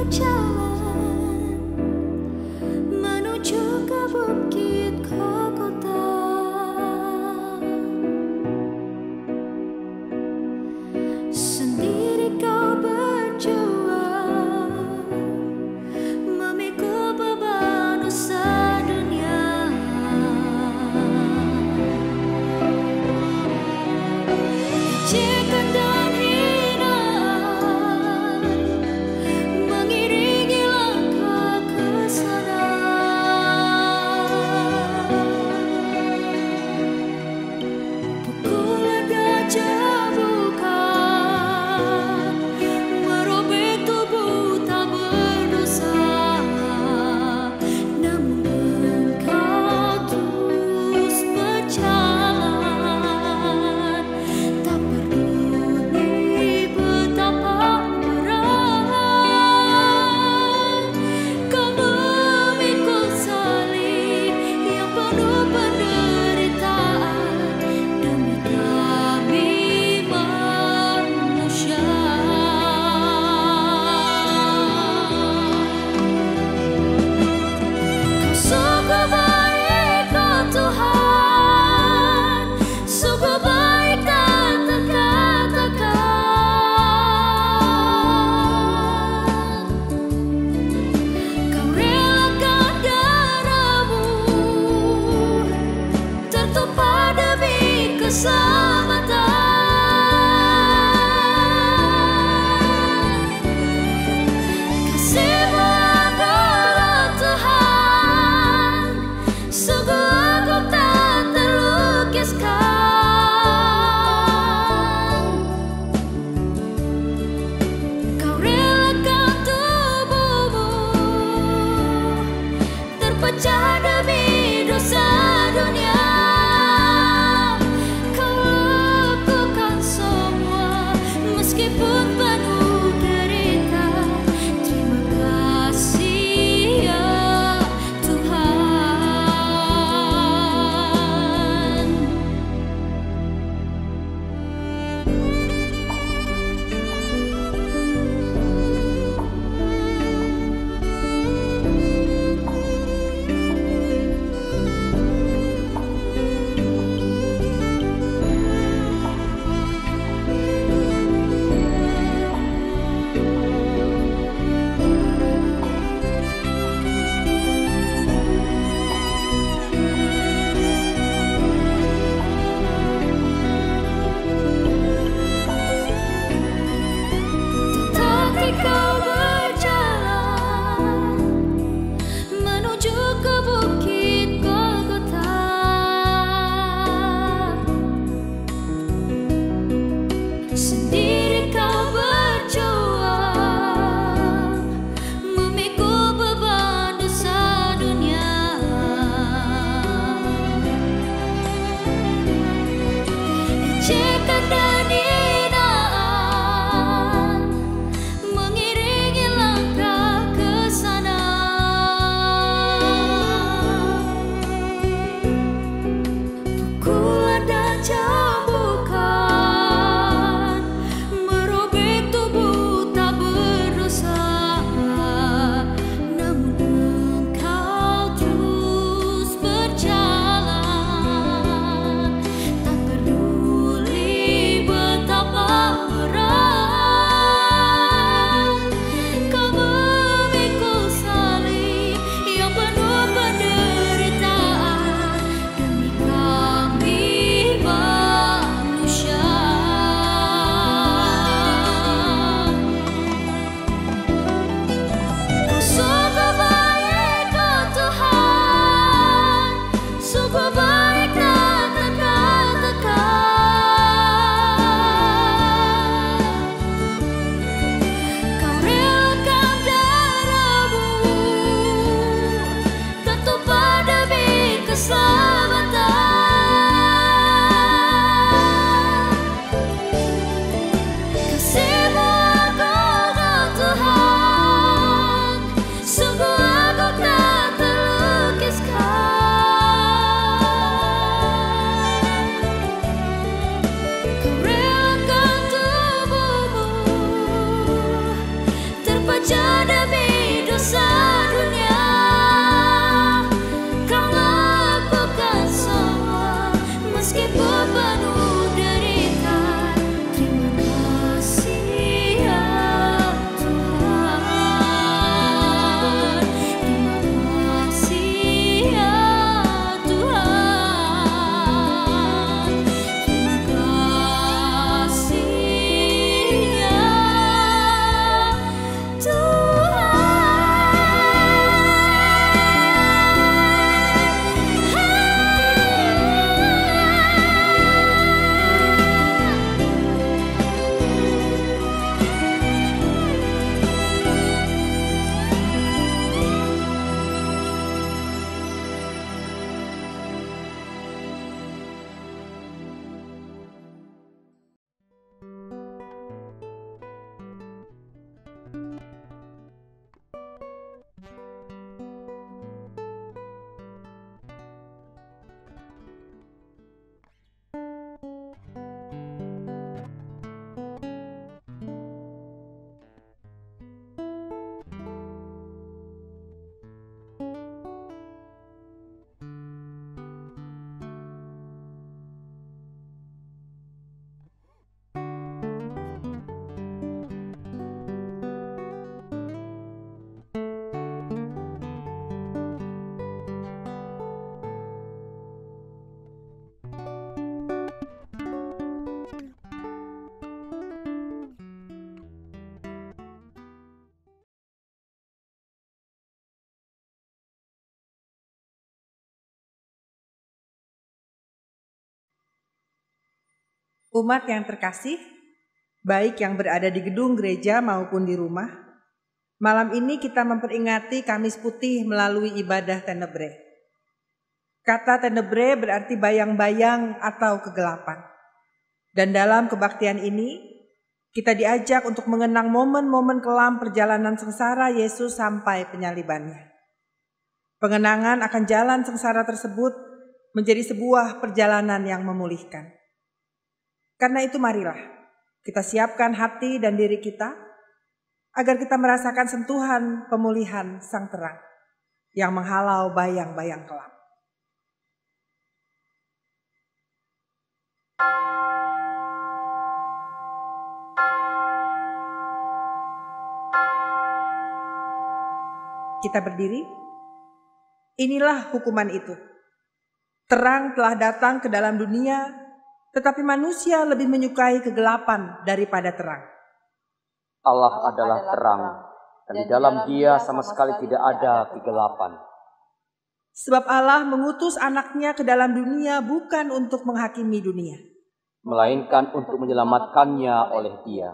berjalan menuju ke bukit Golgota. Sendiri kau berjuang memikul beban dosa dunia. Ejekan dan hinaan mengiringi langkah ke sana. Pukulan gajah bukan merobek tubuh tak berdosa, namun engkau terus berjalan, tak peduli betapa berat. Kau memikul salib yang penuh penderitaan demi kami manusia. Kau sungguh baik, oh Tuhan, sungguh baik tak terkatakan. Kau relakan darahmu tertumpah demi keselamatan. Kasih-Mu agung, Tuhan, sungguh agung tak terlukiskan. Kau relakan tubuhmu terpecah demi dosa dunia. Kau lakukan semua meskipun penuh derita. Terima kasih ya Tuhan. Tetapi kau berjalan menuju ke bukit Golgota. Sendiri kau berjuang memikul beban dosa dunia. Ejekan dan hinaan mengiringi langkah ke sana. Pukulan dan cambukan Umat yang terkasih, baik yang berada di gedung gereja maupun di rumah, malam ini kita memperingati Kamis Putih melalui ibadah Tenebrae. Kata Tenebrae berarti bayang-bayang atau kegelapan. Dan dalam kebaktian ini, kita diajak untuk mengenang momen-momen kelam perjalanan sengsara Yesus sampai penyalibannya. Pengenangan akan jalan sengsara tersebut menjadi sebuah perjalanan yang memulihkan. Karena itu marilah kita siapkan hati dan diri kita agar kita merasakan sentuhan pemulihan sang terang yang menghalau bayang-bayang kelam. Kita berdiri. Inilah hukuman itu. Terang telah datang ke dalam dunia, tetapi manusia lebih menyukai kegelapan daripada terang. Allah adalah terang, dan di dalam Dia sama sekali tidak ada kegelapan. Sebab Allah mengutus anaknya ke dalam dunia bukan untuk menghakimi dunia, melainkan untuk menyelamatkannya oleh Dia.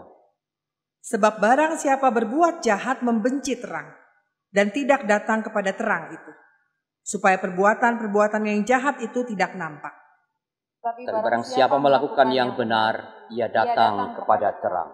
Sebab barang siapa berbuat jahat membenci terang, dan tidak datang kepada terang itu, supaya perbuatan-perbuatan yang jahat itu tidak nampak. Tapi barang siapa melakukan yang benar, ia datang kepada terang.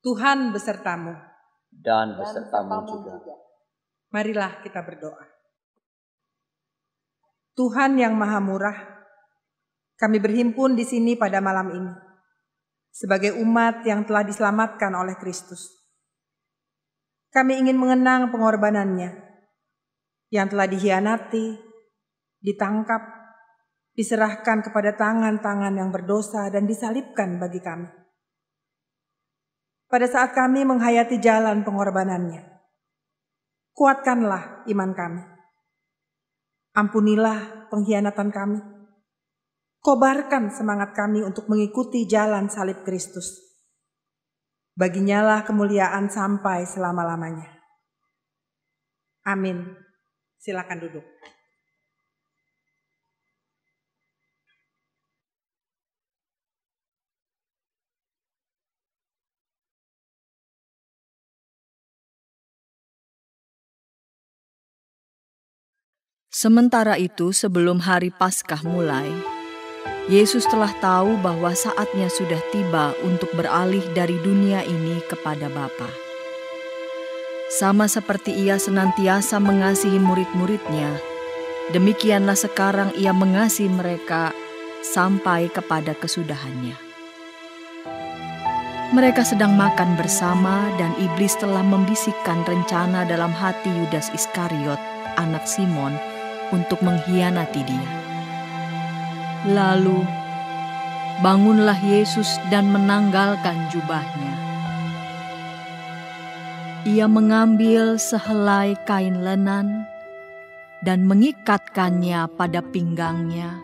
Tuhan besertamu. Dan besertamu juga. Marilah kita berdoa. Tuhan yang Maha Murah, kami berhimpun di sini pada malam ini sebagai umat yang telah diselamatkan oleh Kristus. Kami ingin mengenang pengorbanannya yang telah dikhianati, ditangkap, diserahkan kepada tangan-tangan yang berdosa dan disalibkan bagi kami. Pada saat kami menghayati jalan pengorbanannya, kuatkanlah iman kami. Ampunilah pengkhianatan kami. Kobarkan semangat kami untuk mengikuti jalan salib Kristus. Baginyalah kemuliaan sampai selama-lamanya. Amin. Silakan duduk. Sementara itu, sebelum hari Paskah mulai, Yesus telah tahu bahwa saatnya sudah tiba untuk beralih dari dunia ini kepada Bapa. Sama seperti Ia senantiasa mengasihi murid-muridnya, demikianlah sekarang Ia mengasihi mereka sampai kepada kesudahannya. Mereka sedang makan bersama dan iblis telah membisikkan rencana dalam hati Yudas Iskariot, anak Simon, untuk mengkhianati Dia. Lalu bangunlah Yesus dan menanggalkan jubahnya. ia mengambil sehelai kain lenan dan mengikatkannya pada pinggangnya.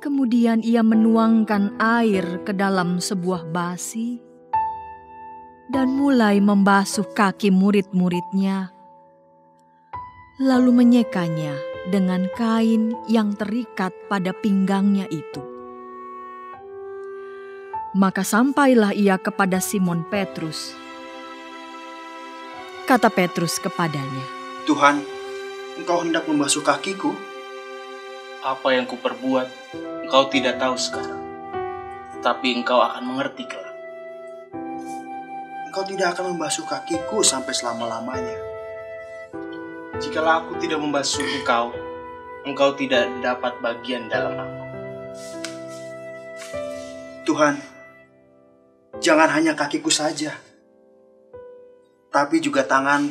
Kemudian ia menuangkan air ke dalam sebuah basi dan mulai membasuh kaki murid-muridnya, lalu menyekanya dengan kain yang terikat pada pinggangnya itu. Maka sampailah ia kepada Simon Petrus. Kata Petrus kepadanya, Tuhan, Engkau hendak membasuh kakiku? Apa yang kuperbuat, engkau tidak tahu sekarang, tetapi engkau akan mengerti kelak. Engkau tidak akan membasuh kakiku sampai selama-lamanya. Jikalau aku tidak membasuh engkau, engkau tidak dapat bagian dalam aku. Tuhan, jangan hanya kakiku saja, tapi juga tangan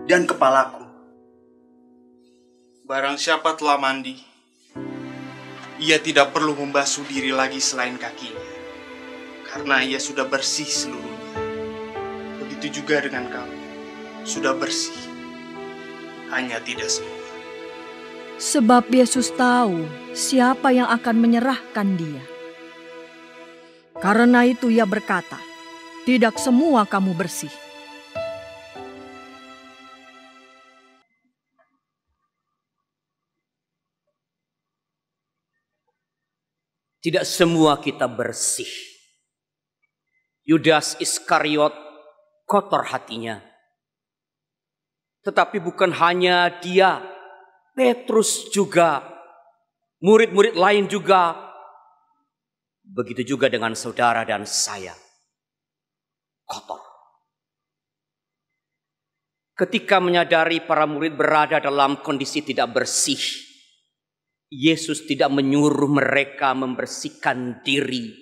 dan kepalaku. Barang siapa telah mandi, ia tidak perlu membasuh diri lagi selain kakinya, karena ia sudah bersih seluruhnya. Begitu juga dengan kamu, sudah bersih, hanya tidak semua. sebab Yesus tahu siapa yang akan menyerahkan dia. Karena itu ia berkata, tidak semua kamu bersih. Tidak semua kita bersih. Yudas Iskariot kotor hatinya. Tetapi bukan hanya dia, Petrus juga, murid-murid lain juga. Begitu juga dengan saudara dan saya. Kotor. Ketika menyadari para murid berada dalam kondisi tidak bersih, Yesus tidak menyuruh mereka membersihkan diri,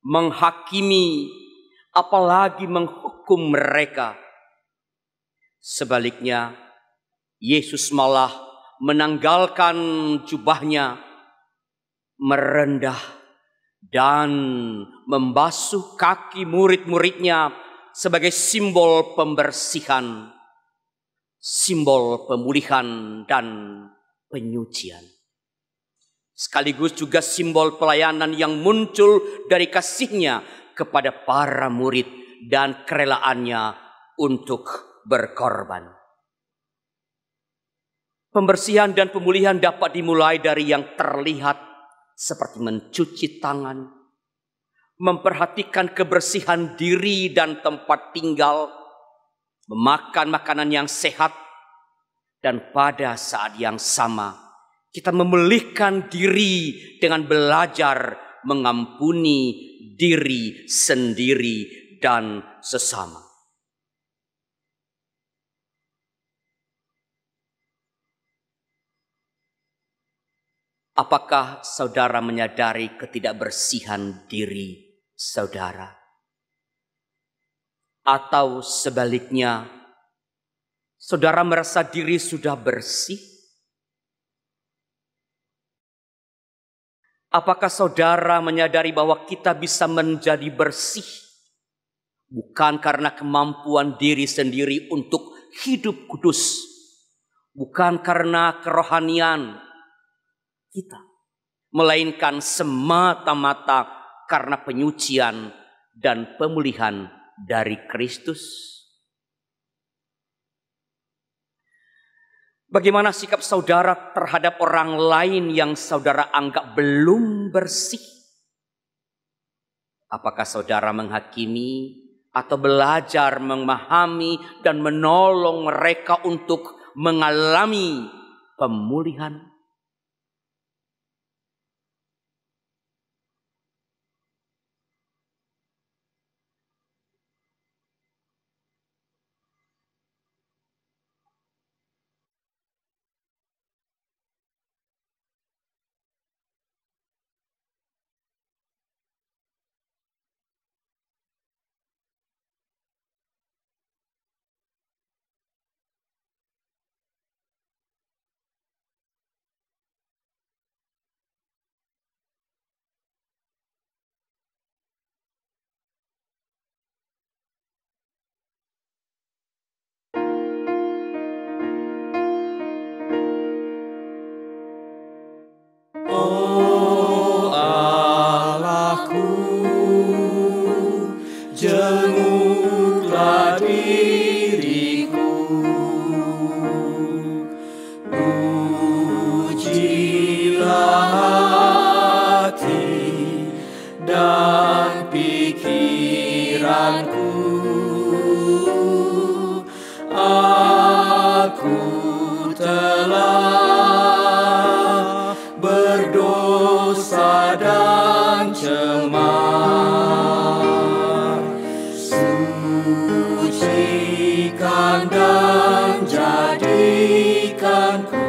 menghakimi, apalagi menghukum mereka. Sebaliknya, Yesus malah menanggalkan jubahnya, merendah, dan membasuh kaki murid-muridnya sebagai simbol pembersihan, simbol pemulihan dan penyucian. Sekaligus juga simbol pelayanan yang muncul dari kasihnya kepada para murid dan kerelaannya untuk berkorban. Pembersihan dan pemulihan dapat dimulai dari yang terlihat seperti mencuci tangan, memperhatikan kebersihan diri dan tempat tinggal, memakan makanan yang sehat, dan pada saat yang sama kita memulihkan diri dengan belajar mengampuni diri sendiri dan sesama. Apakah saudara menyadari ketidakbersihan diri saudara? Atau sebaliknya, saudara merasa diri sudah bersih? Apakah saudara menyadari bahwa kita bisa menjadi bersih bukan karena kemampuan diri sendiri untuk hidup kudus, bukan karena kerohanian kita, melainkan semata-mata karena penyucian dan pemulihan dari Kristus? Bagaimana sikap saudara terhadap orang lain yang saudara anggap belum bersih? Apakah saudara menghakimi atau belajar memahami dan menolong mereka untuk mengalami pemulihan? Aku telah berdosa dan cemar, sucikan dan jadikanku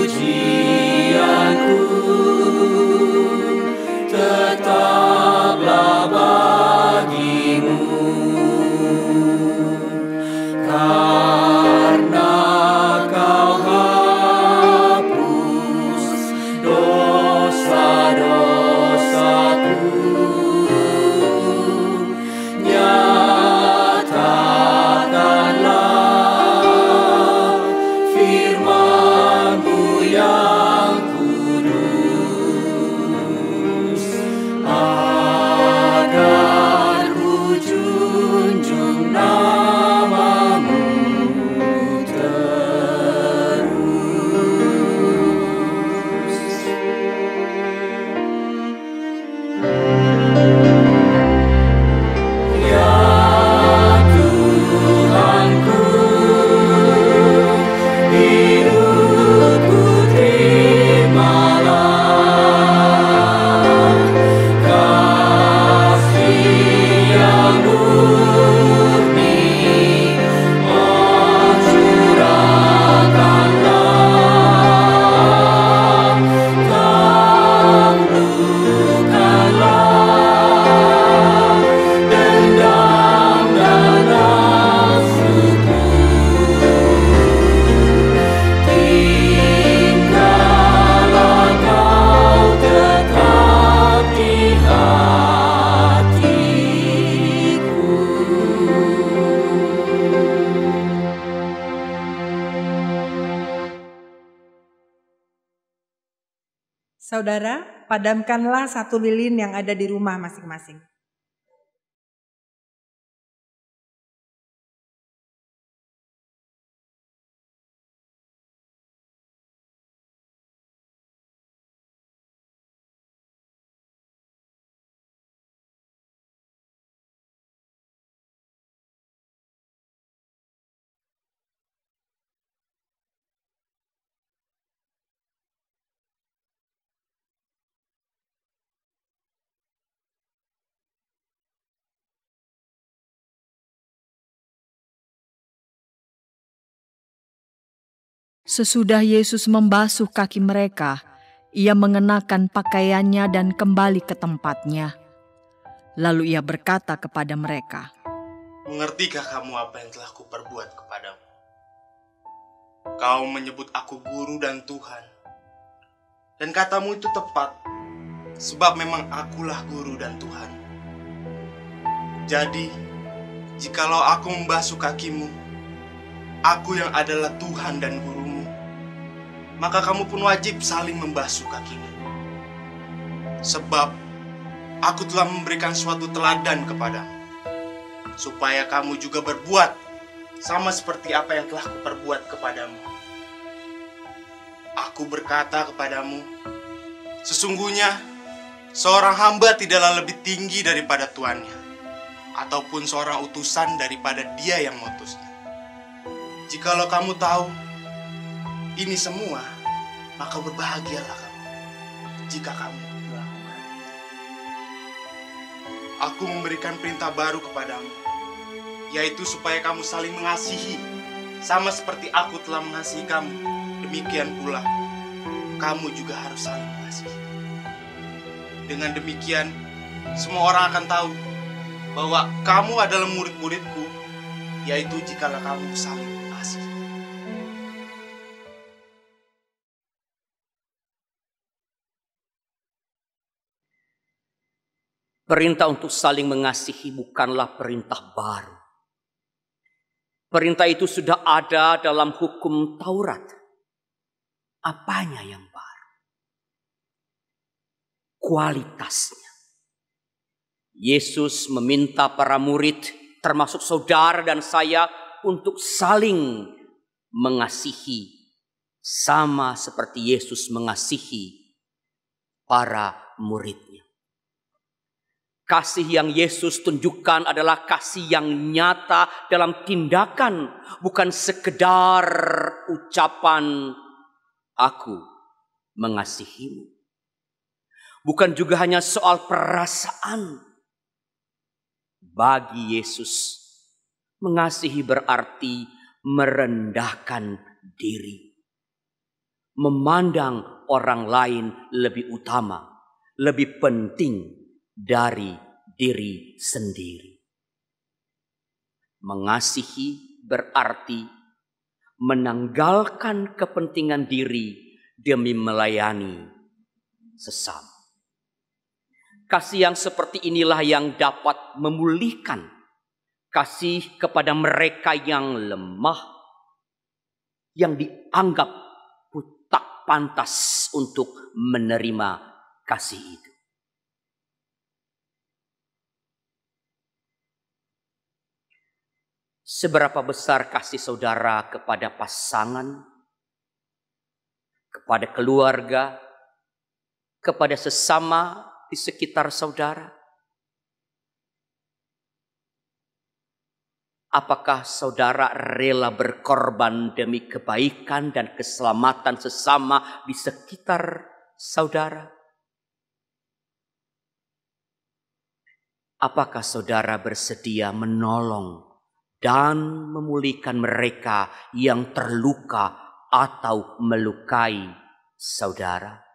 pujianku tetaplah bagimu, karena Kau hapus dosa-dosaku. Nyatakanlah firman-Mu yang kudus, agar ku junjung nama-Mu terus. Ya Tuhanku, hidupku terimalah, kasih yang murni, oh curahkanlah, taklukkanlah dendam dan nafsuku. Tinggallah Kau tetap di hatiku. Saudara, padamkanlah satu lilin yang ada di rumah masing-masing. Sesudah Yesus membasuh kaki mereka, Ia mengenakan pakaiannya dan kembali ke tempatnya. Lalu Ia berkata kepada mereka, Mengertikah kamu apa yang telah kuperbuat kepadamu? Kau menyebut aku guru dan Tuhan. Dan katamu itu tepat, sebab memang akulah guru dan Tuhan. Jadi, jikalau aku membasuh kakimu, aku yang adalah Tuhan dan gurumu, maka kamu pun wajib saling membasuh kakimu. Sebab aku telah memberikan suatu teladan kepadamu, supaya kamu juga berbuat sama seperti apa yang telah kuperbuat kepadamu. Aku berkata kepadamu, sesungguhnya seorang hamba tidaklah lebih tinggi daripada tuannya, ataupun seorang utusan daripada dia yang mengutusnya. Jikalau kamu tahu ini semua, maka berbahagialah kamu jika kamu melakukan. Aku memberikan perintah baru kepadamu, yaitu supaya kamu saling mengasihi, sama seperti aku telah mengasihi kamu. Demikian pula, kamu juga harus saling mengasihi. Dengan demikian, semua orang akan tahu bahwa kamu adalah murid-muridku, yaitu jikalau kamu saling mengasihi. Perintah untuk saling mengasihi bukanlah perintah baru. Perintah itu sudah ada dalam hukum Taurat. Apanya yang baru? Kualitasnya. Yesus meminta para murid, termasuk saudara dan saya, untuk saling mengasihi sama seperti Yesus mengasihi para muridnya. Kasih yang Yesus tunjukkan adalah kasih yang nyata dalam tindakan, bukan sekedar ucapan "aku mengasihimu". Bukan juga hanya soal perasaan. Bagi Yesus, mengasihi berarti merendahkan diri. Memandang orang lain lebih utama, lebih penting dari diri sendiri. Mengasihi berarti menanggalkan kepentingan diri demi melayani sesama. Kasih yang seperti inilah yang dapat memulihkan kasih kepada mereka yang lemah, yang dianggap tak pantas untuk menerima kasih itu. Seberapa besar kasih saudara kepada pasangan, kepada keluarga, kepada sesama di sekitar saudara? Apakah saudara rela berkorban demi kebaikan dan keselamatan sesama di sekitar saudara? Apakah saudara bersedia menolong dan memulihkan mereka yang terluka atau melukai saudara?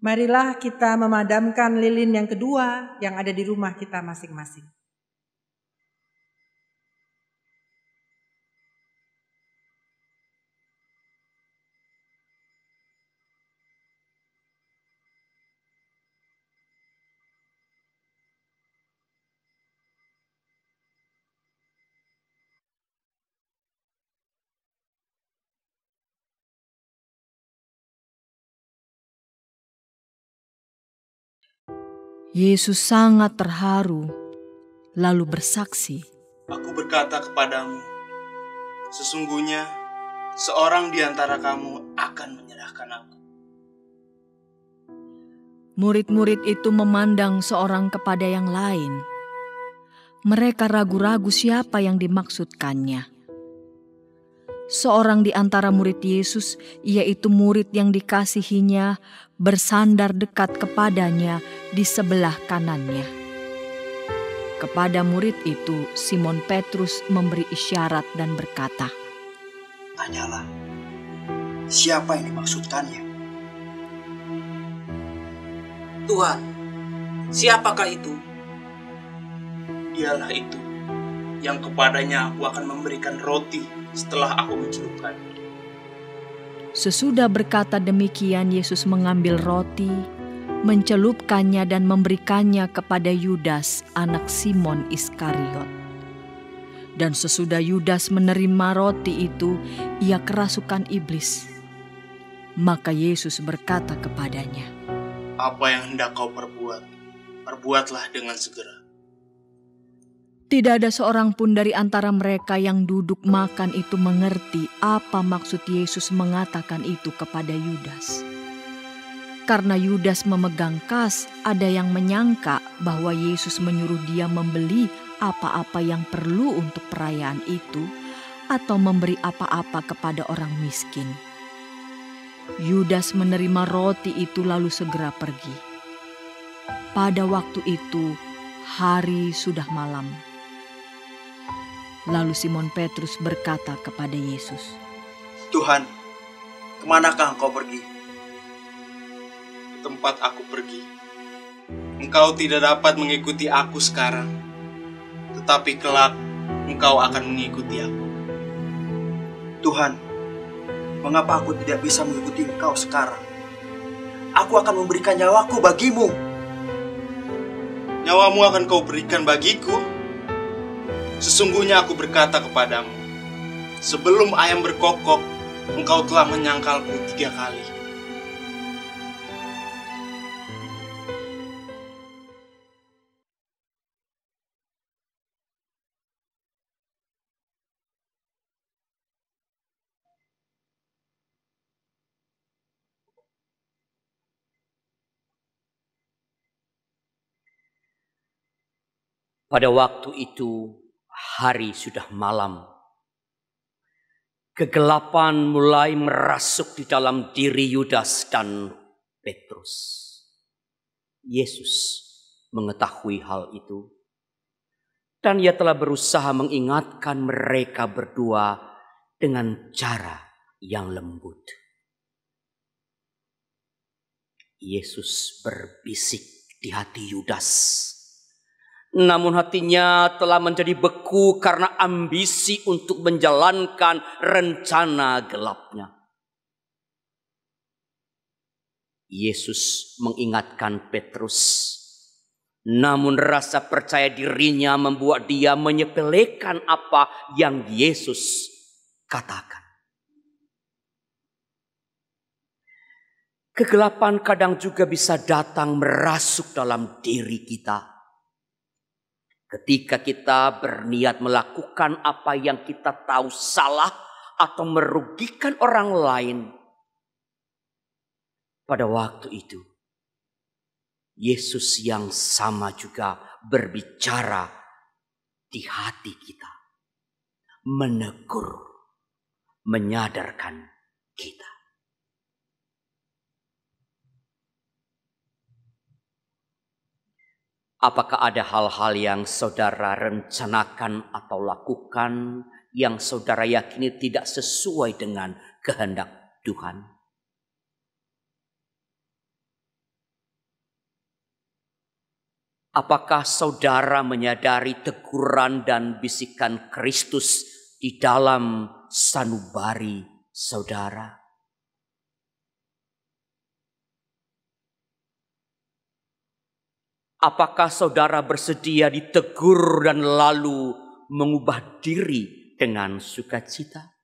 Marilah kita memadamkan lilin yang kedua yang ada di rumah kita masing-masing. Yesus sangat terharu, lalu bersaksi, Aku berkata kepadamu, sesungguhnya seorang di antara kamu akan menyerahkan aku. Murid-murid itu memandang seorang kepada yang lain. Mereka ragu-ragu siapa yang dimaksudkannya. Seorang di antara murid Yesus, yaitu murid yang dikasihinya, bersandar dekat kepadanya di sebelah kanannya. Kepada murid itu, Simon Petrus memberi isyarat dan berkata, Tanyalah, siapa yang dimaksudkannya? Tuhan, siapakah itu? Dialah itu yang kepadanya aku akan memberikan roti setelah aku mencelupkan. Sesudah berkata demikian, Yesus mengambil roti, mencelupkannya dan memberikannya kepada Yudas, anak Simon Iskariot. Dan sesudah Yudas menerima roti itu, ia kerasukan iblis. Maka Yesus berkata kepadanya, "Apa yang hendak kau perbuat, perbuatlah dengan segera." tidak ada seorang pun dari antara mereka yang duduk makan itu mengerti apa maksud Yesus mengatakan itu kepada Yudas. Karena Yudas memegang kas, ada yang menyangka bahwa Yesus menyuruh dia membeli apa-apa yang perlu untuk perayaan itu atau memberi apa-apa kepada orang miskin. Yudas menerima roti itu lalu segera pergi. Pada waktu itu, hari sudah malam. Lalu Simon Petrus berkata kepada Yesus, Tuhan, kemanakah engkau pergi? Ke tempat aku pergi. Engkau tidak dapat mengikuti aku sekarang, tetapi kelak engkau akan mengikuti aku. Tuhan, mengapa aku tidak bisa mengikuti engkau sekarang? Aku akan memberikan nyawaku bagimu. Nyawamu akan kau berikan bagiku? Sesungguhnya aku berkata kepadamu, sebelum ayam berkokok, engkau telah menyangkalku 3 kali. Pada waktu itu, hari sudah malam. Kegelapan mulai merasuk di dalam diri Yudas dan Petrus. Yesus mengetahui hal itu, dan ia telah berusaha mengingatkan mereka berdua dengan cara yang lembut. Yesus berbisik di hati Yudas. Namun hatinya telah menjadi beku karena ambisi untuk menjalankan rencana gelapnya. Yesus mengingatkan Petrus, namun rasa percaya dirinya membuat dia menyepelekan apa yang Yesus katakan. Kegelapan kadang juga bisa datang merasuk dalam diri kita. Ketika kita berniat melakukan apa yang kita tahu salah atau merugikan orang lain. Pada waktu itu, Yesus yang sama juga berbicara di hati kita. Menegur, menyadarkan kita. Apakah ada hal-hal yang saudara rencanakan atau lakukan yang saudara yakini tidak sesuai dengan kehendak Tuhan? Apakah saudara menyadari teguran dan bisikan Kristus di dalam sanubari saudara? Apakah saudara bersedia ditegur dan lalu mengubah diri dengan sukacita?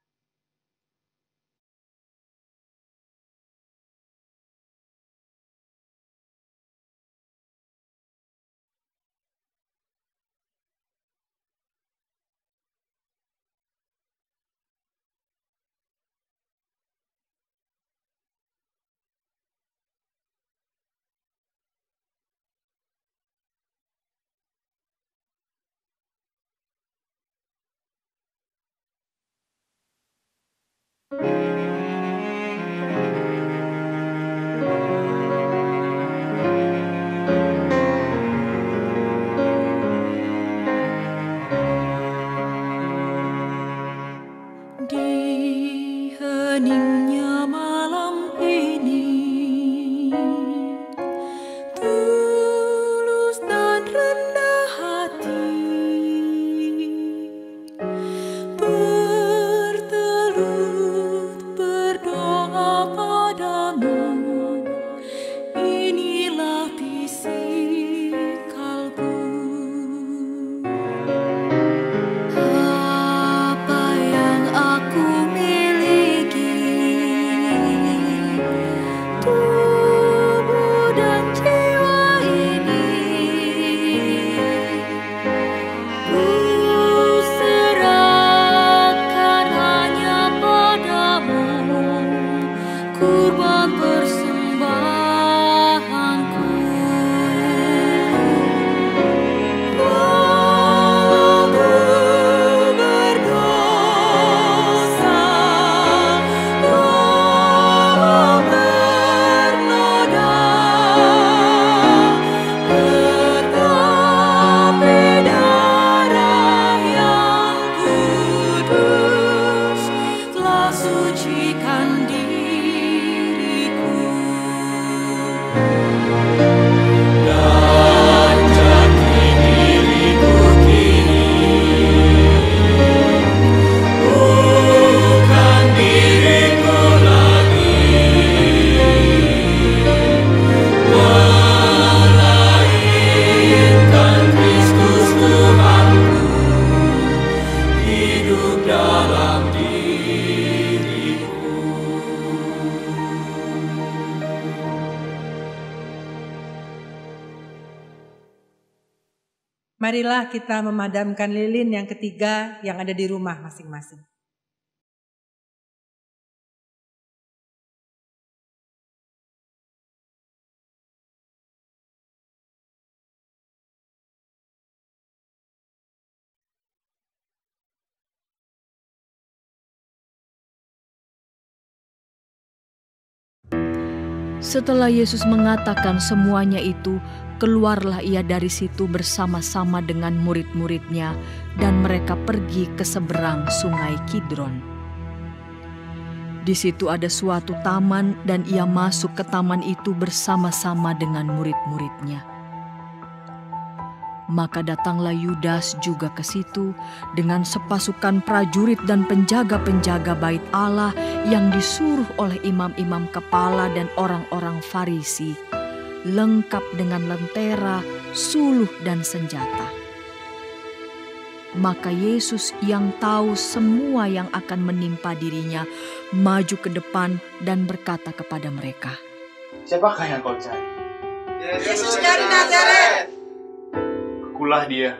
Di heningnya malam ini, tulus dan rendah hati, marilah kita memadamkan lilin yang ketiga yang ada di rumah masing-masing. Setelah Yesus mengatakan semuanya itu, keluarlah ia dari situ bersama-sama dengan murid-muridnya dan mereka pergi ke seberang sungai Kidron. Di situ ada suatu taman dan ia masuk ke taman itu bersama-sama dengan murid-muridnya. Maka datanglah Yudas juga ke situ dengan sepasukan prajurit dan penjaga-penjaga bait Allah yang disuruh oleh imam-imam kepala dan orang-orang Farisi, lengkap dengan lentera, suluh dan senjata. Maka Yesus yang tahu semua yang akan menimpa dirinya, maju ke depan dan berkata kepada mereka, "Siapakah yang kau cari?" Yesus dari Nazaret. Akulah dia.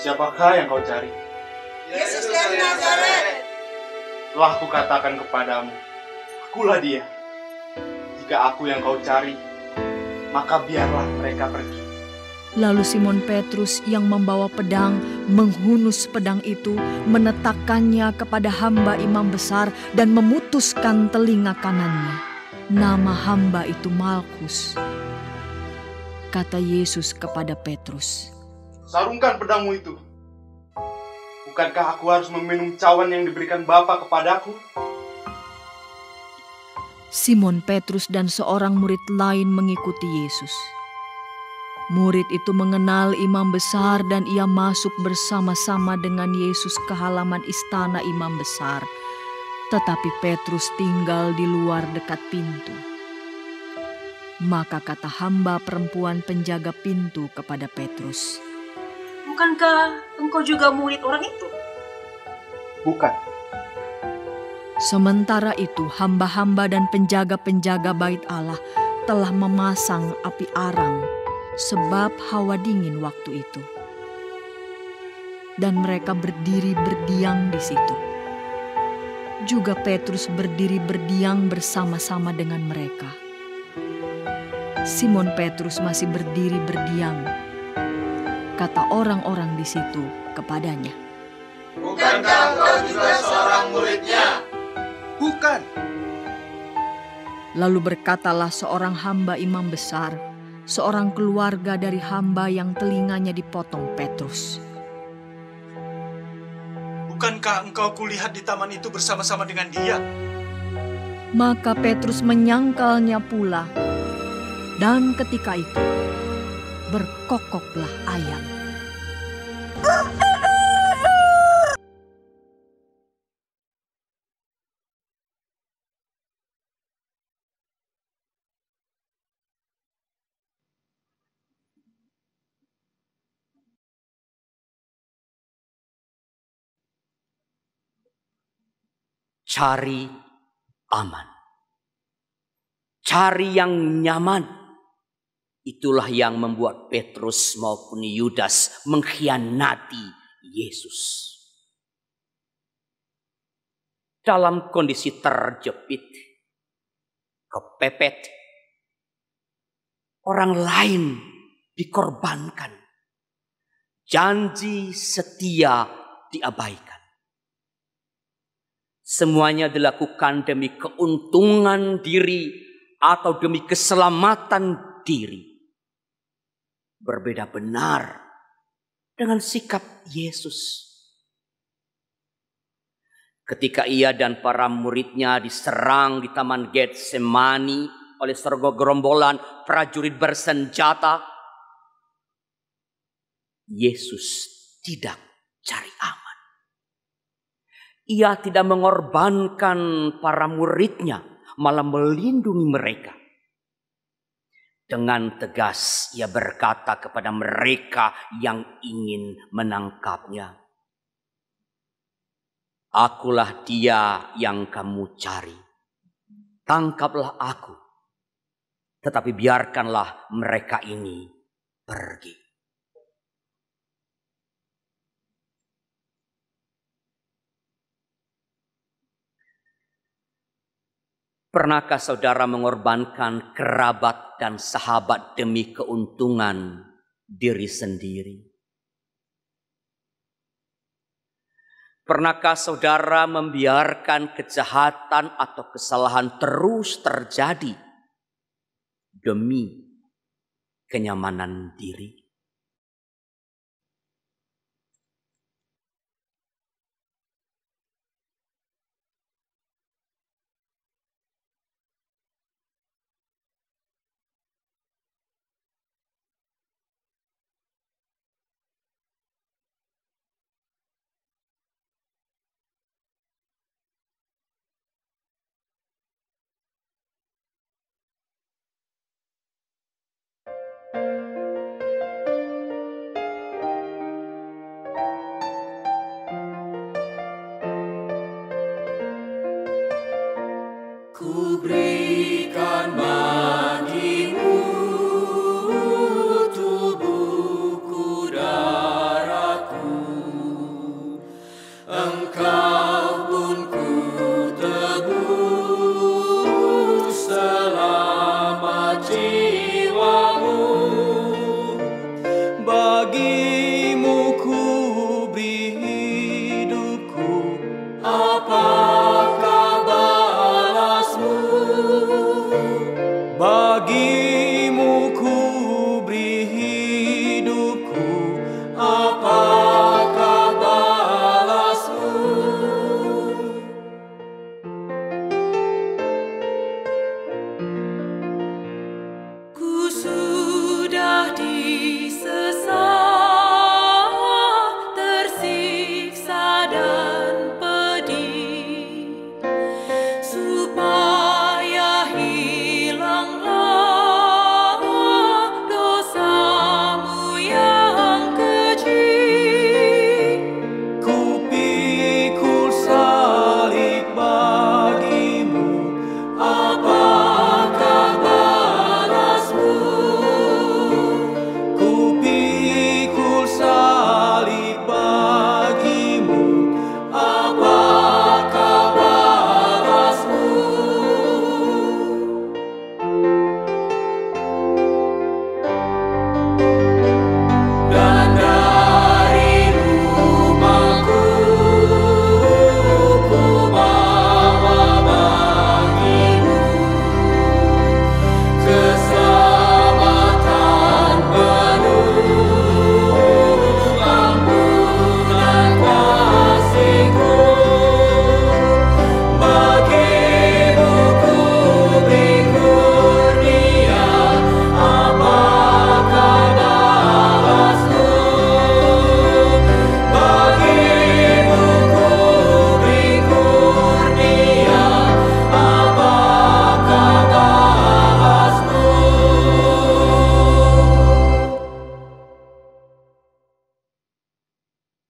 Siapakah yang kau cari? Yesus dari Nazaret. Telah kukatakan kepadamu, akulah dia. Jika aku yang kau cari, maka biarlah mereka pergi. Lalu Simon Petrus yang membawa pedang menghunus pedang itu, menetakkannya kepada hamba imam besar dan memutuskan telinga kanannya. Nama hamba itu Malkus. Kata Yesus kepada Petrus, Sarungkan pedangmu itu. Bukankah aku harus meminum cawan yang diberikan Bapa kepadaku? Simon Petrus dan seorang murid lain mengikuti Yesus. Murid itu mengenal imam besar dan ia masuk bersama-sama dengan Yesus ke halaman istana imam besar. Tetapi Petrus tinggal di luar dekat pintu. Maka kata hamba perempuan penjaga pintu kepada Petrus, Bukankah engkau juga murid orang itu? Bukan. Sementara itu hamba-hamba dan penjaga-penjaga bait Allah telah memasang api arang sebab hawa dingin waktu itu. Dan mereka berdiri berdiam di situ. Juga Petrus berdiri berdiam bersama-sama dengan mereka. Simon Petrus masih berdiri berdiam. Kata orang-orang di situ kepadanya, Bukankah engkau juga seorang muridnya? Bukan. Lalu berkatalah seorang hamba imam besar, seorang keluarga dari hamba yang telinganya dipotong Petrus. Bukankah engkau kulihat di taman itu bersama-sama dengan dia? Maka Petrus menyangkalnya pula. Dan ketika itu berkokoklah ayam. Cari aman. Cari yang nyaman. Itulah yang membuat Petrus maupun Yudas mengkhianati Yesus. Dalam kondisi terjepit, kepepet, orang lain dikorbankan. Janji setia diabaikan. Semuanya dilakukan demi keuntungan diri atau demi keselamatan diri. Berbeda benar dengan sikap Yesus. Ketika ia dan para muridnya diserang di Taman Getsemani oleh gerombolan prajurit bersenjata, Yesus tidak cari aman. Ia tidak mengorbankan para muridnya, malah melindungi mereka. Dengan tegas ia berkata kepada mereka yang ingin menangkapnya, Akulah dia yang kamu cari. Tangkaplah aku, tetapi biarkanlah mereka ini pergi. Pernahkah saudara mengorbankan kerabat dan sahabat demi keuntungan diri sendiri? Pernahkah saudara membiarkan kejahatan atau kesalahan terus terjadi demi kenyamanan diri? Ku berikan bagimu tubuhku, darahku, engkau pun ku tebus selamat jiwamu. Bagimu ku beri hidupku, apakah balasmu? Bagimu ku beri hidupku, apakah balasmu? Ku sudah disesat, tersiksa dan pedih, supaya hilanglah dosamu yang keji. Ku pikul salib bagimu, apakah balasmu? Ku pikul salib bagimu, apakah balasmu? Dan dari rumahku ku bawa bagimu keselamatan penuh, ampunan kasih-Ku. Bagimu ku beri kurnia, apakah balasmu? Bagimu ku beri kurnia, apakah balasmu?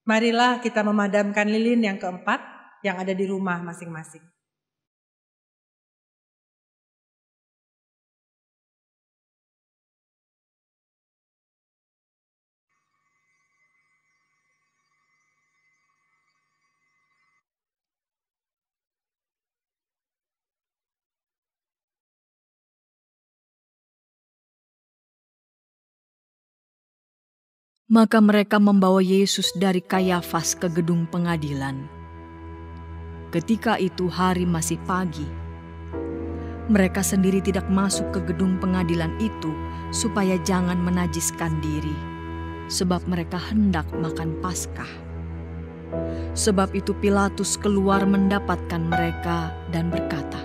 Marilah kita memadamkan lilin yang keempat yang ada di rumah masing-masing. Maka mereka membawa Yesus dari Kayafas ke gedung pengadilan. Ketika itu hari masih pagi. Mereka sendiri tidak masuk ke gedung pengadilan itu supaya jangan menajiskan diri, sebab mereka hendak makan Paskah. Sebab itu Pilatus keluar mendapatkan mereka dan berkata,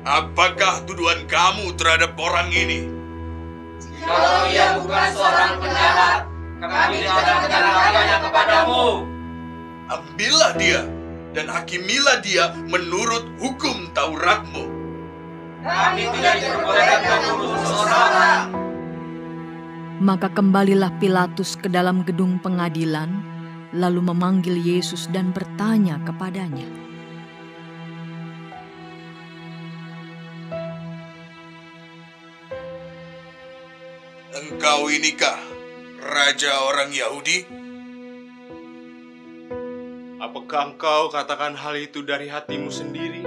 "Apakah tuduhan kamu terhadap orang ini?" Kalau ia bukan seorang penjahat, kami tidak menyerahkannya kepadamu. Ambillah dia dan hakimilah dia menurut hukum Tauratmu. Kami tidak diperbolehkan membunuh seseorang. Maka kembalilah Pilatus ke dalam gedung pengadilan lalu memanggil Yesus dan bertanya kepadanya, Engkau inikah raja orang Yahudi? Apakah engkau katakan hal itu dari hatimu sendiri?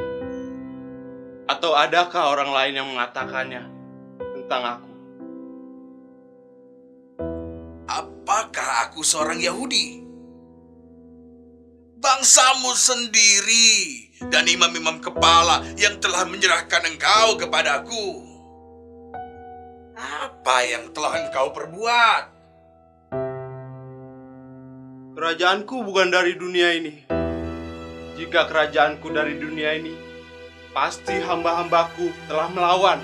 Atau adakah orang lain yang mengatakannya tentang aku? Apakah aku seorang Yahudi? Bangsamu sendiri dan imam-imam kepala yang telah menyerahkan engkau kepadaku. Apa yang telah engkau perbuat? Kerajaanku bukan dari dunia ini. Jika kerajaanku dari dunia ini, pasti hamba-hambaku telah melawan,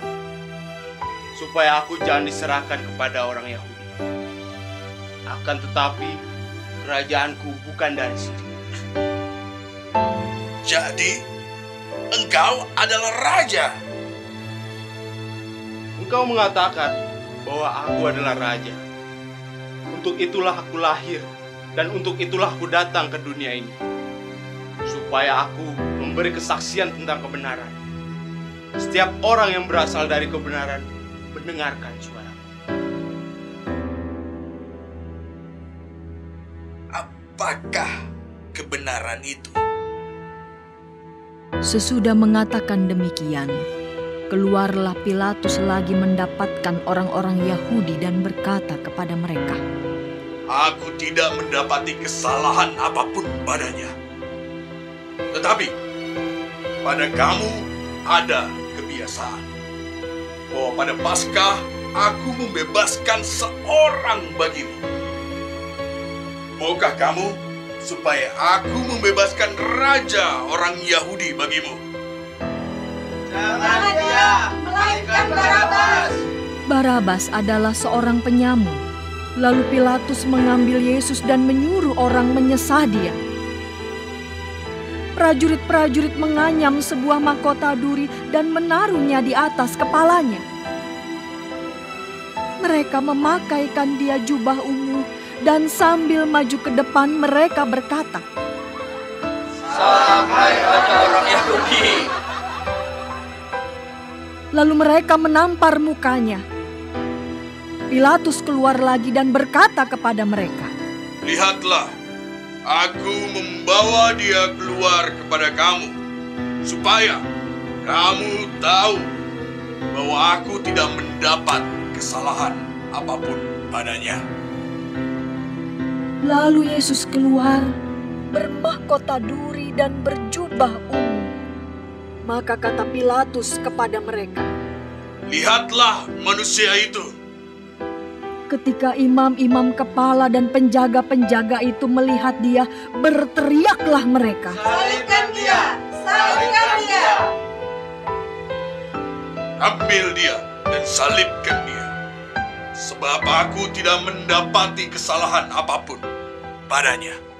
supaya aku jangan diserahkan kepada orang Yahudi. Akan tetapi, kerajaanku bukan dari sini. Jadi, engkau adalah raja. Engkau mengatakan bahwa aku adalah raja. Untuk itulah aku lahir, dan untuk itulah aku datang ke dunia ini, supaya aku memberi kesaksian tentang kebenaran. Setiap orang yang berasal dari kebenaran mendengarkan suaraku. Apakah kebenaran itu? Sesudah mengatakan demikian, keluarlah Pilatus lagi mendapatkan orang-orang Yahudi dan berkata kepada mereka, Aku tidak mendapati kesalahan apapun padanya. Tetapi pada kamu ada kebiasaan bahwa pada Paskah aku membebaskan seorang bagimu. Maukah kamu supaya aku membebaskan raja orang Yahudi bagimu? Jangan dia, melainkan Barabas. Barabas adalah seorang penyamun. Lalu Pilatus mengambil Yesus dan menyuruh orang menyesah dia. Prajurit-prajurit menganyam sebuah mahkota duri dan menaruhnya di atas kepalanya. Mereka memakaikan dia jubah ungu dan sambil maju ke depan mereka berkata, Salam hai raja orang Yahudi. Lalu mereka menampar mukanya. Pilatus keluar lagi dan berkata kepada mereka, Lihatlah, aku membawa dia keluar kepada kamu, supaya kamu tahu bahwa aku tidak mendapat kesalahan apapun padanya. Lalu Yesus keluar, bermahkota duri dan berjubah ungu. Maka kata Pilatus kepada mereka, Lihatlah manusia itu. Ketika imam-imam kepala dan penjaga-penjaga itu melihat dia, berteriaklah mereka, Salibkan dia, salibkan dia. Ambil dia dan salibkan dia. Sebab aku tidak mendapati kesalahan apapun padanya.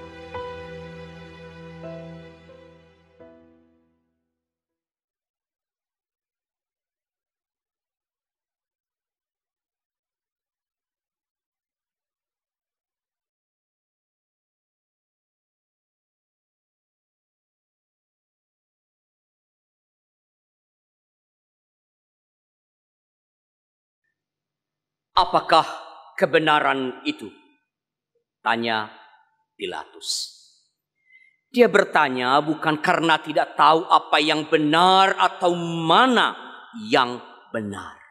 Apakah kebenaran itu? Tanya Pilatus. Dia bertanya bukan karena tidak tahu apa yang benar atau mana yang benar.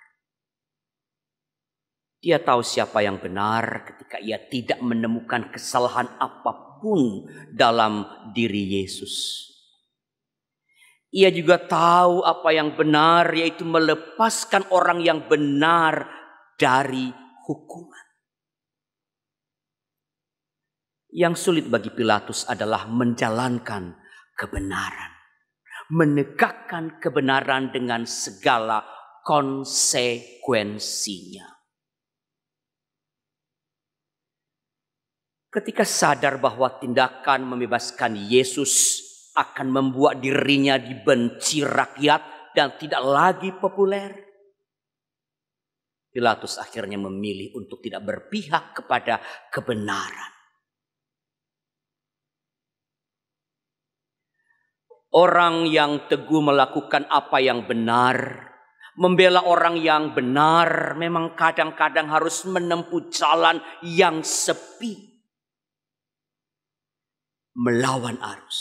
Dia tahu siapa yang benar ketika ia tidak menemukan kesalahan apapun dalam diri Yesus. Ia juga tahu apa yang benar, yaitu melepaskan orang yang benar dari hukuman. Yang sulit bagi Pilatus adalah menjalankan kebenaran, menegakkan kebenaran dengan segala konsekuensinya. Ketika sadar bahwa tindakan membebaskan Yesus akan membuat dirinya dibenci rakyat dan tidak lagi populer, Pilatus akhirnya memilih untuk tidak berpihak kepada kebenaran. Orang yang teguh melakukan apa yang benar, membela orang yang benar, memang kadang-kadang harus menempuh jalan yang sepi, melawan arus.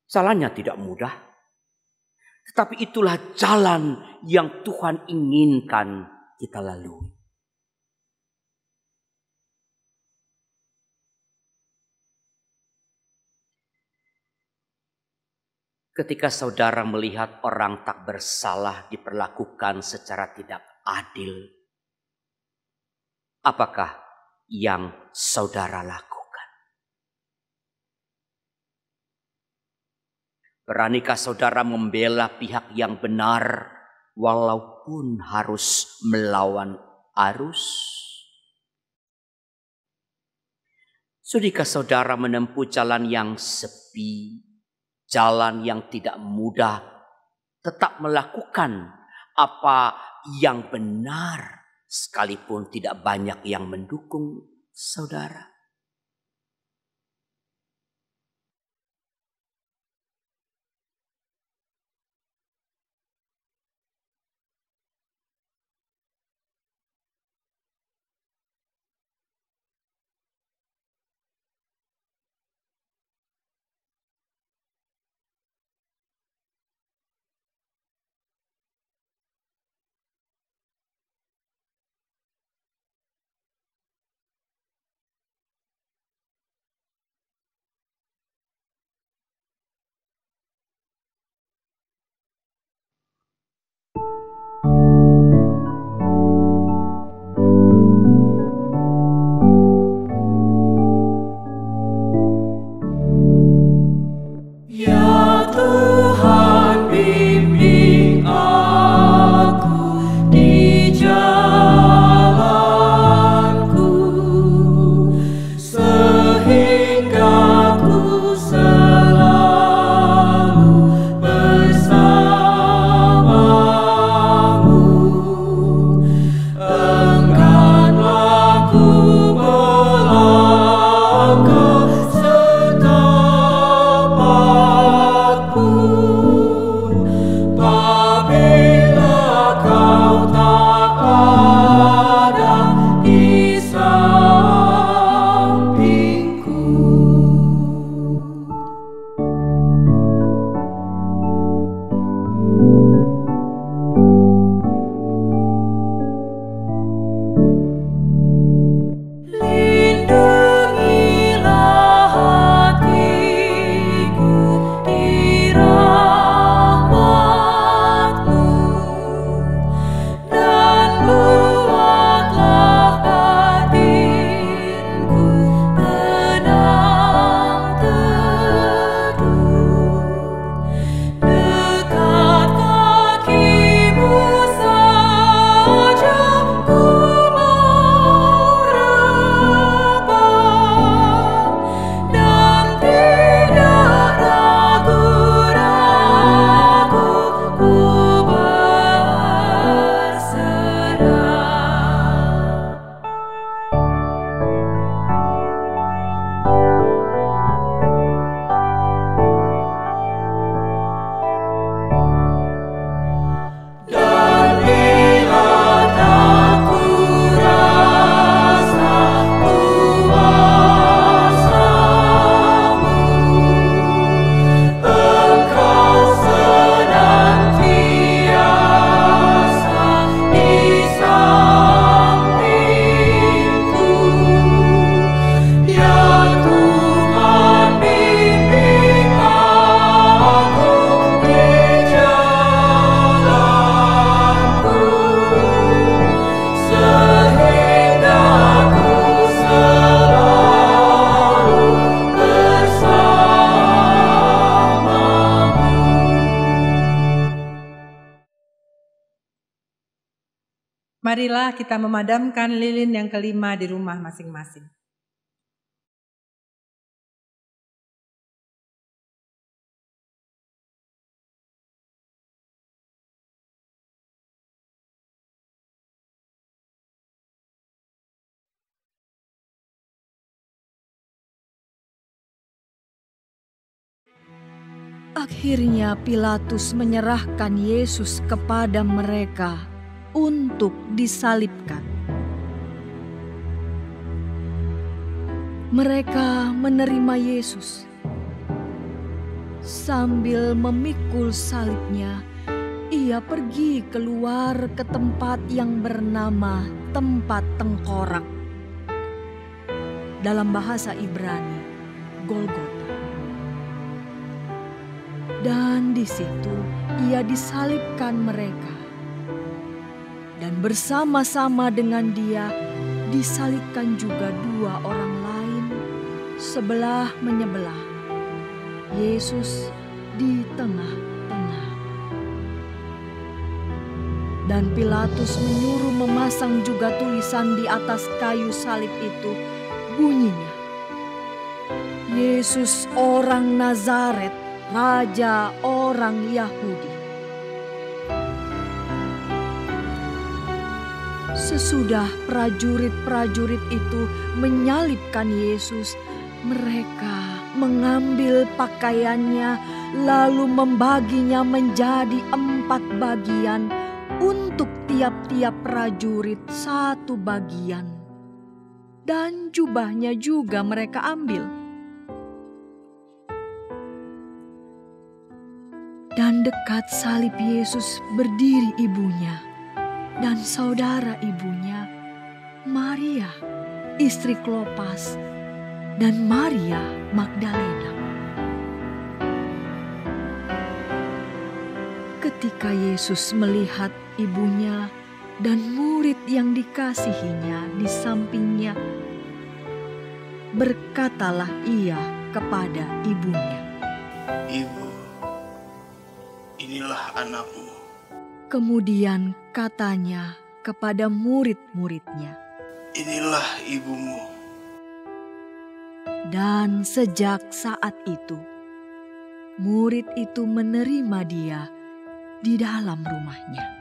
Jalannya tidak mudah, tetapi itulah jalan yang Tuhan inginkan kita lalui. Ketika saudara melihat orang tak bersalah diperlakukan secara tidak adil, apakah yang saudara lakukan? Beranikah saudara membela pihak yang benar walaupun harus melawan arus? Sudikah saudara menempuh jalan yang sepi, jalan yang tidak mudah, tetap melakukan apa yang benar sekalipun tidak banyak yang mendukung saudara? Marilah kita memadamkan lilin yang kelima di rumah masing-masing. Akhirnya Pilatus menyerahkan Yesus kepada mereka untuk disalibkan. Mereka menerima Yesus. Sambil memikul salibnya, ia pergi keluar ke tempat yang bernama tempat tengkorak. Dalam bahasa Ibrani, Golgota. Dan di situ ia disalibkan mereka. Dan bersama-sama dengan dia disalibkan juga dua orang lain sebelah menyebelah. Yesus di tengah-tengah. Dan Pilatus menyuruh memasang juga tulisan di atas kayu salib itu, bunyinya, Yesus orang Nazaret, Raja orang Yahudi. Sesudah prajurit-prajurit itu menyalibkan Yesus, mereka mengambil pakaiannya lalu membaginya menjadi 4 bagian untuk tiap-tiap prajurit 1 bagian. Dan jubahnya juga mereka ambil. Dan dekat salib Yesus berdiri ibunya dan saudara ibunya, Maria, istri Klopas, dan Maria Magdalena. Ketika Yesus melihat ibunya dan murid yang dikasihinya di sampingnya, berkatalah ia kepada ibunya, "Ibu, inilah anakmu." Kemudian katanya kepada murid-muridnya, "Inilah ibumu." Dan sejak saat itu, murid itu menerima dia di dalam rumahnya.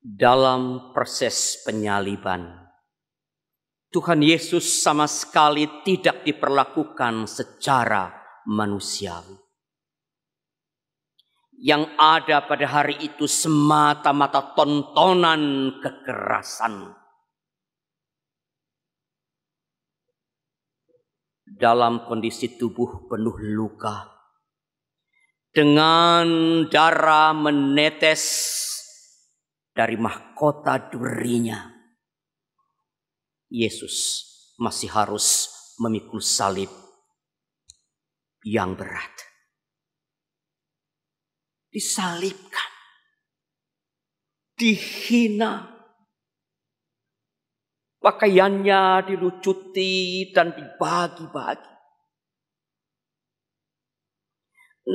Dalam proses penyaliban, Tuhan Yesus sama sekali tidak diperlakukan secara manusiawi. Yang ada pada hari itu semata-mata tontonan kekerasan. Dalam kondisi tubuh penuh luka, dengan darah menetes dari mahkota durinya, Yesus masih harus memikul salib yang berat. Disalibkan, dihina, pakaiannya dilucuti dan dibagi-bagi.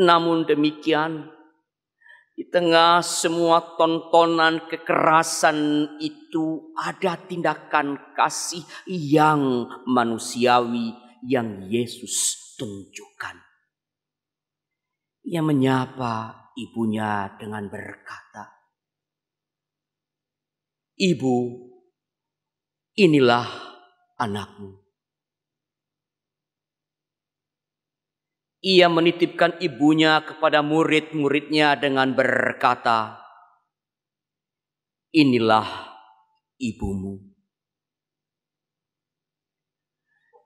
Namun demikian, di tengah semua tontonan kekerasan itu ada tindakan kasih yang manusiawi yang Yesus tunjukkan. Ia menyapa ibunya dengan berkata, "Ibu, inilah anakmu." Ia menitipkan ibunya kepada murid-muridnya dengan berkata, "Inilah ibumu."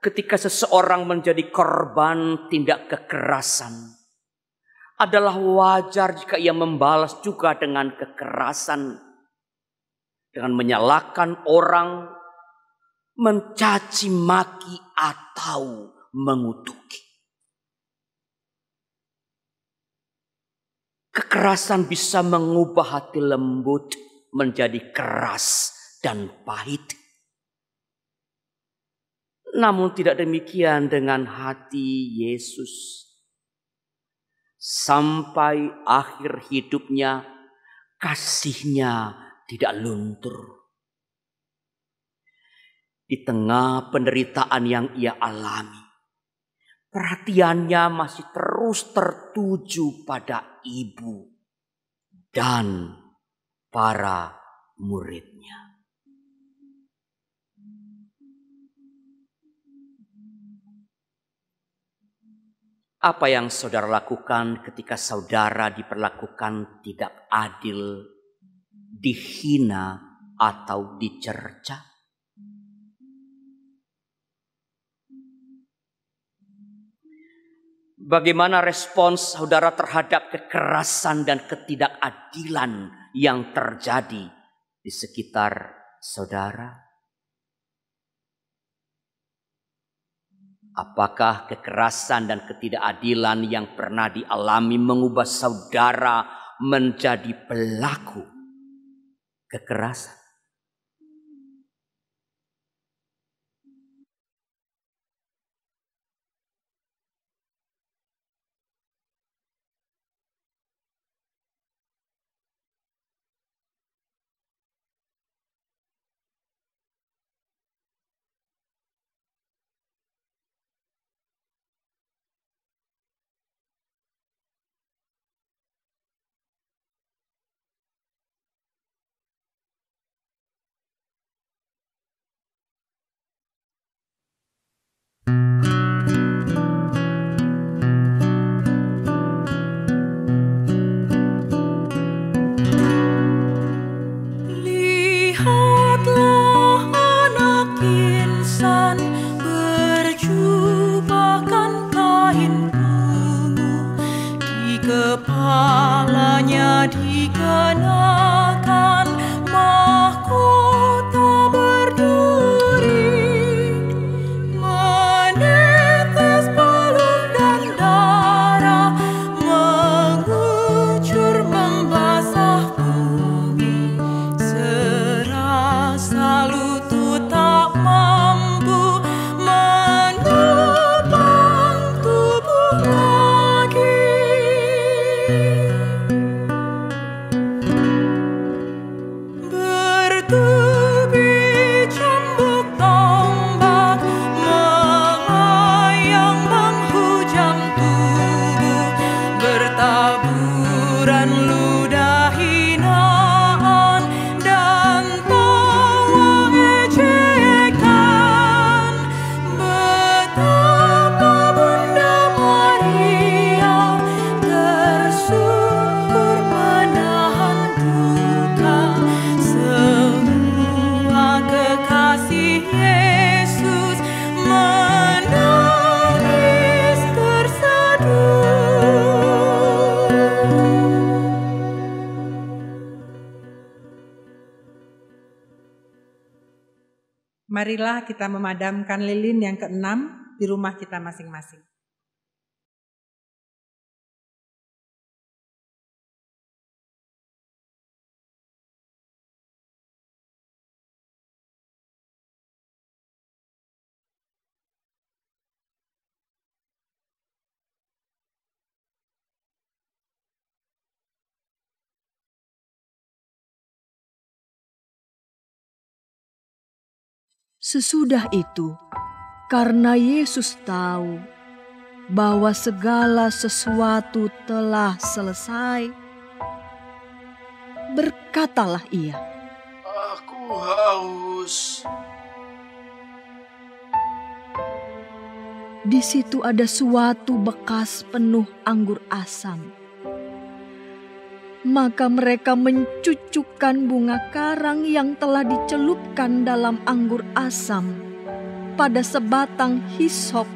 Ketika seseorang menjadi korban tindak kekerasan, adalah wajar jika ia membalas juga dengan kekerasan, dengan menyalahkan orang, mencaci maki atau mengutuki. Kekerasan bisa mengubah hati lembut menjadi keras dan pahit. Namun tidak demikian dengan hati Yesus. Sampai akhir hidupnya, kasihnya tidak luntur. di tengah penderitaan yang ia alami, perhatiannya masih terus tertuju pada ibu dan para muridnya. Apa yang saudara lakukan ketika saudara diperlakukan tidak adil, dihina, atau dicerca? Bagaimana respons saudara terhadap kekerasan dan ketidakadilan yang terjadi di sekitar saudara? Apakah kekerasan dan ketidakadilan yang pernah dialami mengubah saudara menjadi pelaku kekerasan? Kepalanya dikenakan mahkota berduri, menetes peluh dan darah mengucur membasah bumi, serasa lutut tak mampu menopang tubuh lagi. Bertubi cambuk tombak melayang menghujam tubuh, bertaburan ludah hinaan dan tawa ejekan. Betapa Bunda Maria tersungkur menahan duka, semua kekasih Yesus menangis terseduh. Marilah kita memadamkan lilin yang keenam di rumah kita masing-masing. Sesudah itu, karena Yesus tahu bahwa segala sesuatu telah selesai, berkatalah ia, Aku haus. di situ ada suatu bekas penuh anggur asam. Maka mereka mencucukkan bunga karang yang telah dicelupkan dalam anggur asam pada sebatang hisop,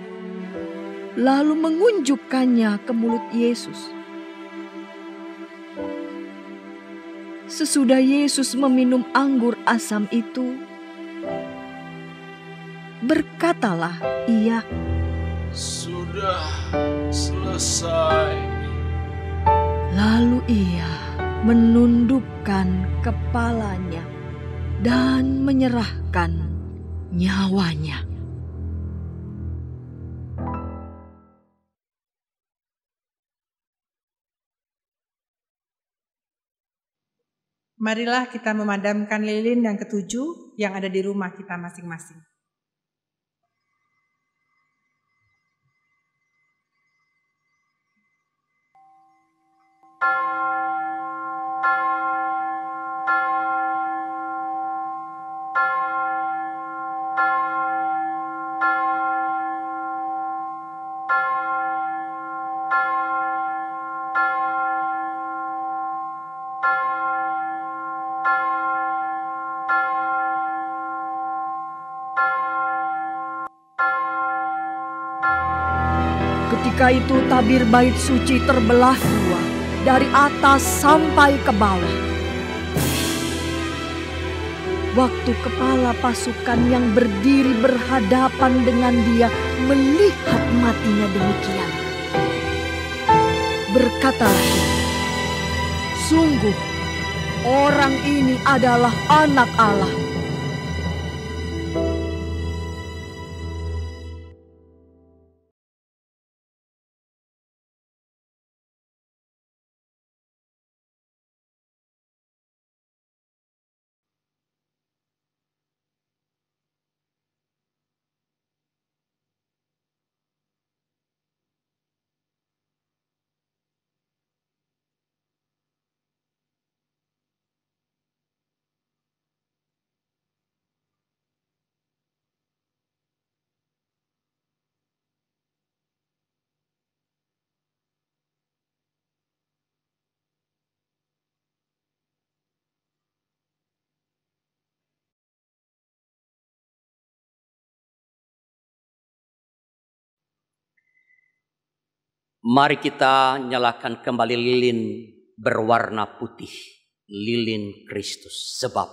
lalu mengunjukkannya ke mulut Yesus. Sesudah Yesus meminum anggur asam itu, berkatalah ia, Sudah selesai. lalu ia menundukkan kepalanya dan menyerahkan nyawanya. Marilah kita memadamkan lilin yang ketujuh yang ada di rumah kita masing-masing. Ketika itu tabir bait suci terbelah dua, dari atas sampai ke bawah. Waktu kepala pasukan yang berdiri berhadapan dengan dia melihat matinya demikian, berkatalah dia, sungguh orang ini adalah Anak Allah. Mari kita nyalakan kembali lilin berwarna putih, lilin Kristus. Sebab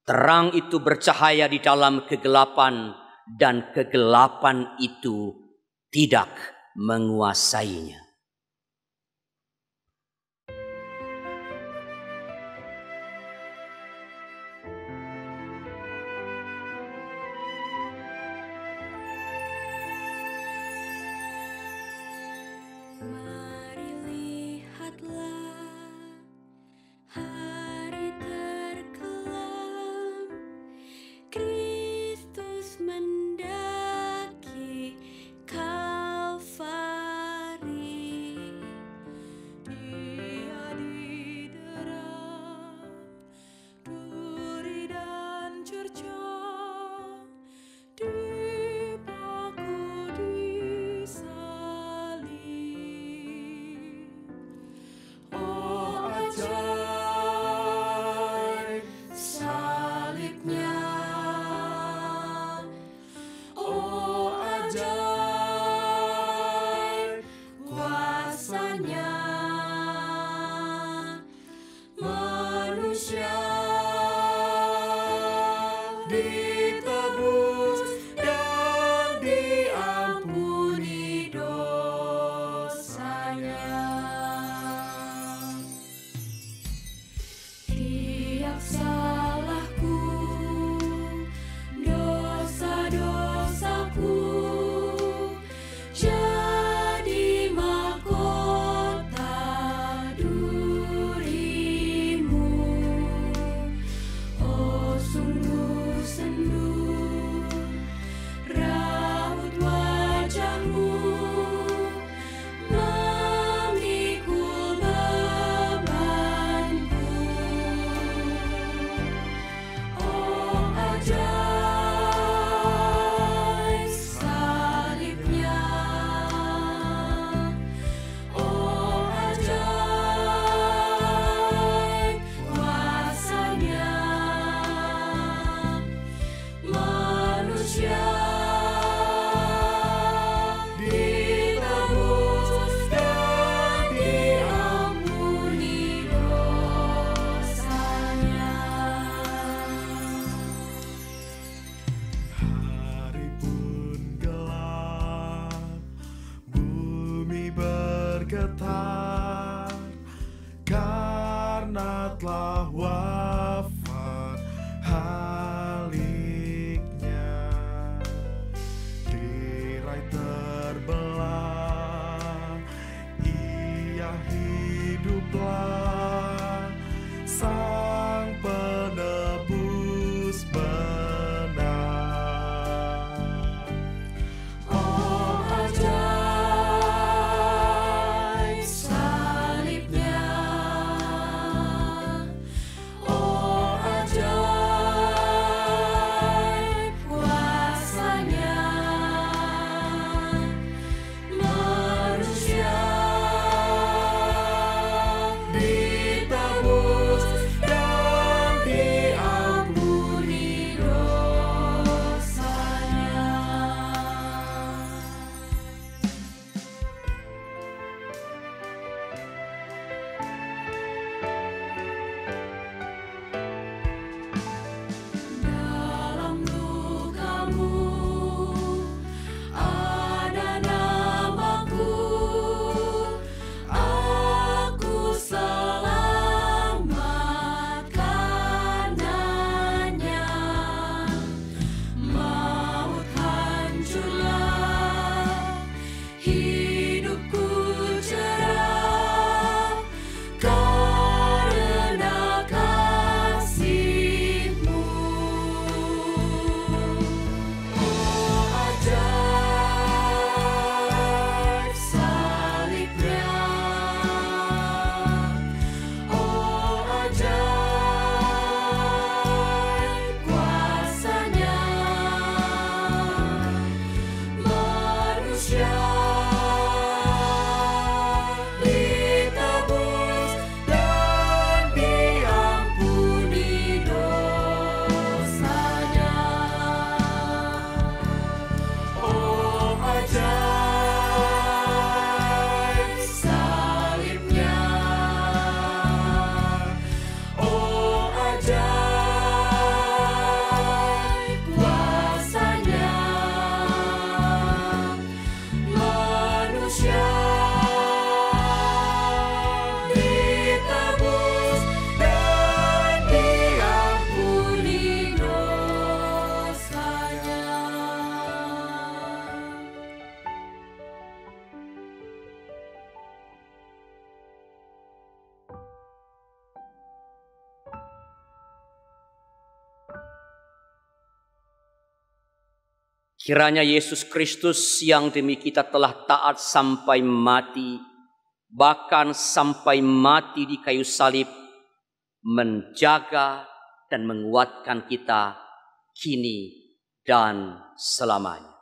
terang itu bercahaya di dalam kegelapan dan kegelapan itu tidak menguasainya. Mendaki Kalvari. Kiranya Yesus Kristus yang demi kita telah taat sampai mati, bahkan sampai mati di kayu salib, menjaga dan menguatkan kita kini dan selamanya.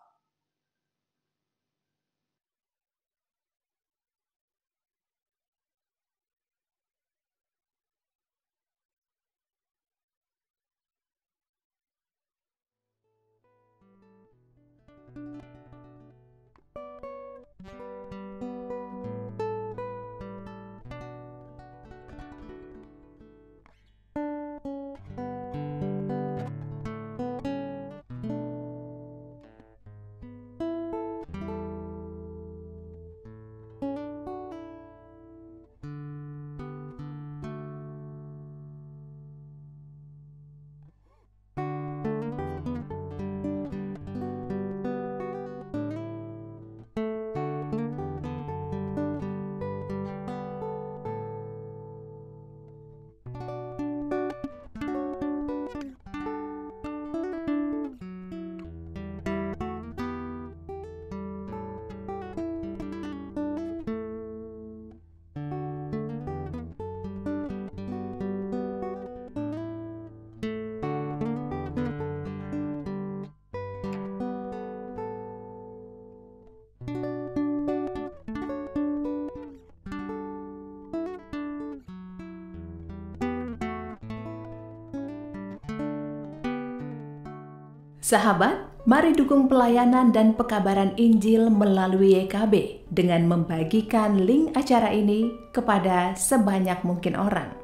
Sahabat, mari dukung pelayanan dan pekabaran Injil melalui YKB dengan membagikan link acara ini kepada sebanyak mungkin orang.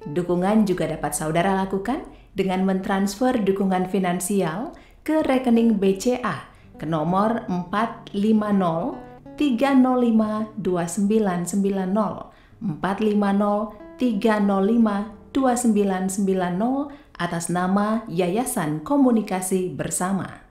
Dukungan juga dapat saudara lakukan dengan mentransfer dukungan finansial ke rekening BCA ke nomor 450 305 2990 450 305 2990 atas nama Yayasan Komunikasi Bersama.